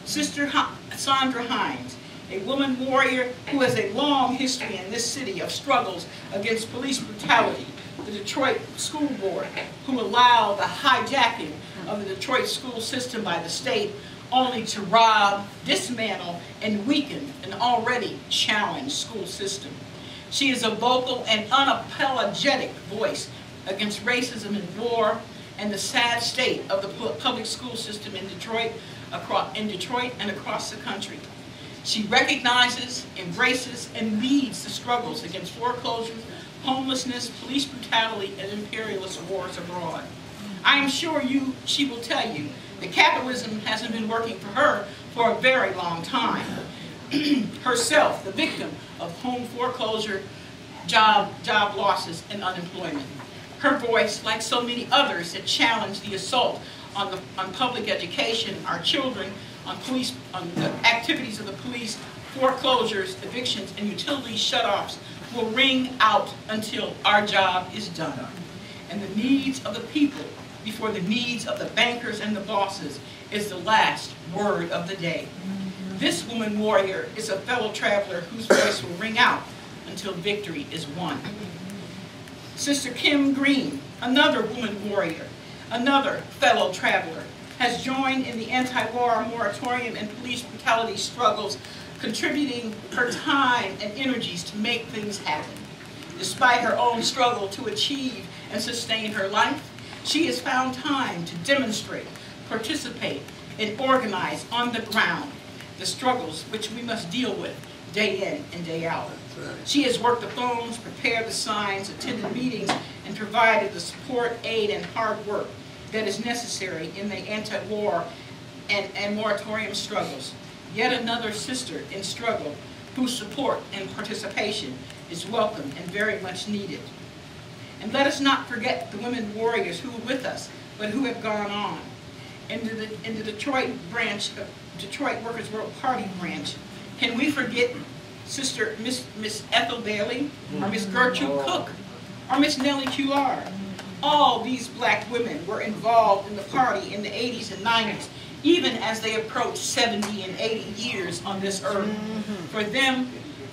Sister Sandra Hines, a woman warrior who has a long history in this city of struggles against police brutality, the Detroit School Board, who allowed the hijacking of the Detroit school system by the state only to rob, dismantle, and weaken an already challenged school system. She is a vocal and unapologetic voice against racism and war and the sad state of the public school system in Detroit and across the country. She recognizes, embraces, and leads the struggles against foreclosures, homelessness, police brutality, and imperialist wars abroad. I am sure she will tell you that capitalism hasn't been working for her for a very long time. Herself, the victim of home foreclosure, job losses, and unemployment. Her voice, like so many others that challenge the assault on public education, our children, on the activities of the police, foreclosures, evictions, and utility shutoffs, will ring out until our job is done. And the needs of the people before the needs of the bankers and the bosses is the last word of the day. This woman warrior is a fellow traveler whose voice will ring out until victory is won. Sister Kim Green, another woman warrior, another fellow traveler, has joined in the anti-war moratorium and police brutality struggles, contributing her time and energies to make things happen. Despite her own struggle to achieve and sustain her life, she has found time to demonstrate, participate, and organize on the ground the struggles which we must deal with day in and day out. She has worked the phones, prepared the signs, attended meetings, and provided the support, aid, and hard work that is necessary in the anti-war and moratorium struggles. Yet another sister in struggle whose support and participation is welcome and very much needed. And let us not forget the women warriors who are with us, but who have gone on. In the Detroit branch, Detroit Workers' World Party branch, can we forget Sister Miss Ethel Bailey, or Miss Gertrude Cook, or Miss Nellie Cullard? All these black women were involved in the party in the 80s and 90s, even as they approached 70 and 80 years on this earth.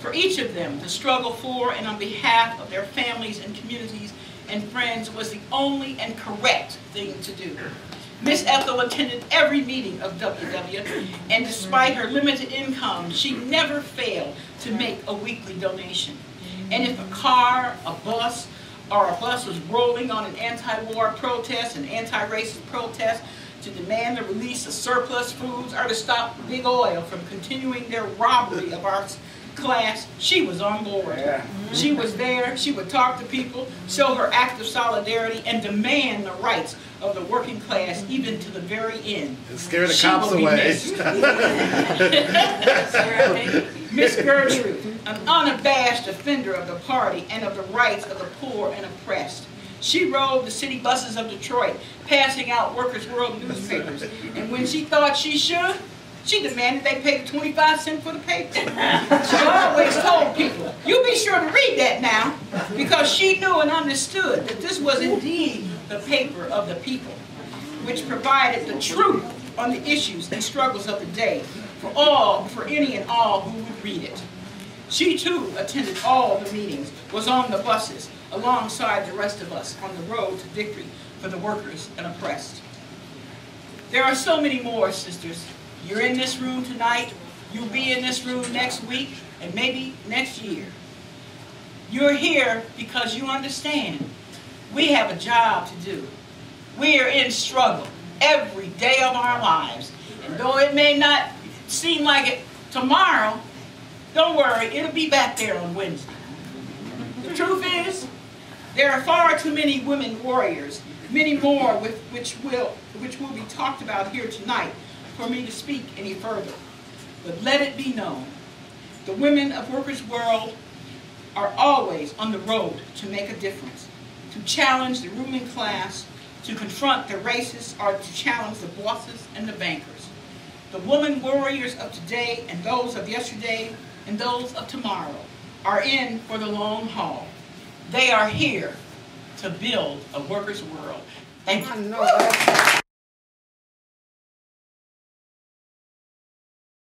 For each of them, the struggle for and on behalf of their families and communities and friends was the only and correct thing to do. Miss Ethel attended every meeting of WW, and despite her limited income, she never failed to make a weekly donation. And if a car, a bus was rolling on an anti-war protest, an anti-racist protest, to demand the release of surplus foods or to stop Big Oil from continuing their robbery of our class, she was on board. Yeah. She was there, she would talk to people, show her act of solidarity, and demand the rights of the working class even to the very end. And scare the cops away. Miss Gertrude, an unabashed defender of the party and of the rights of the poor and oppressed. She rode the city buses of Detroit, passing out Workers' World newspapers, and when she thought she should, she demanded they pay 25 cents for the paper. She always told people, you be sure to read that now, because she knew and understood that this was indeed the paper of the people, which provided the truth on the issues and struggles of the day for any and all who would read it. She too attended all the meetings, was on the buses, alongside the rest of us on the road to victory for the workers and oppressed. There are so many more, sisters. You're in this room tonight, you'll be in this room next week, and maybe next year. You're here because you understand we have a job to do. We are in struggle every day of our lives. And though it may not seem like it tomorrow, don't worry, it'll be back there on Wednesday. The truth is, there are far too many women warriors, many more which will be talked about here tonight, for me to speak any further. But let it be known, the women of Workers' World are always on the road to make a difference, to challenge the ruling class, to confront the racists, or to challenge the bosses and the bankers. The women warriors of today and those of yesterday and those of tomorrow are in for the long haul. They are here to build a workers' world. Thank you.